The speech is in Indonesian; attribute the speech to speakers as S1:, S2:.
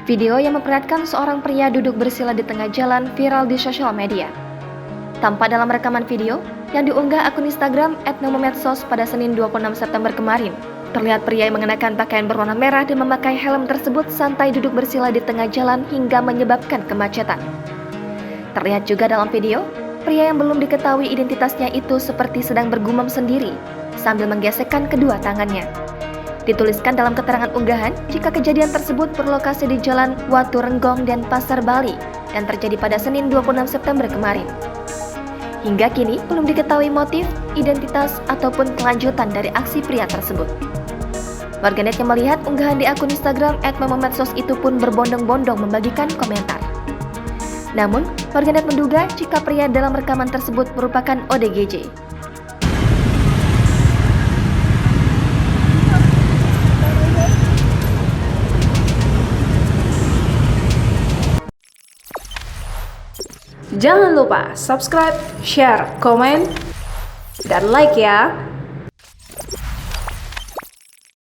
S1: Video yang memperlihatkan seorang pria duduk bersila di tengah jalan viral di sosial media. Tampak dalam rekaman video yang diunggah akun Instagram @nomomedsos pada Senin 26 September kemarin. Terlihat pria yang mengenakan pakaian berwarna merah dan memakai helm tersebut santai duduk bersila di tengah jalan hingga menyebabkan kemacetan. Terlihat juga dalam video, pria yang belum diketahui identitasnya itu seperti sedang bergumam sendiri sambil menggesekkan kedua tangannya. Dituliskan dalam keterangan unggahan jika kejadian tersebut berlokasi di Jalan Watu Renggong dan Pasar Bali dan terjadi pada Senin 26 September kemarin. Hingga kini belum diketahui motif, identitas, ataupun kelanjutan dari aksi pria tersebut. Warganet yang melihat unggahan di akun Instagram @nomomedsos itu pun berbondong-bondong membagikan komentar. Namun, warganet menduga jika pria dalam rekaman tersebut merupakan ODGJ.
S2: Jangan lupa subscribe, share, komen, dan like ya!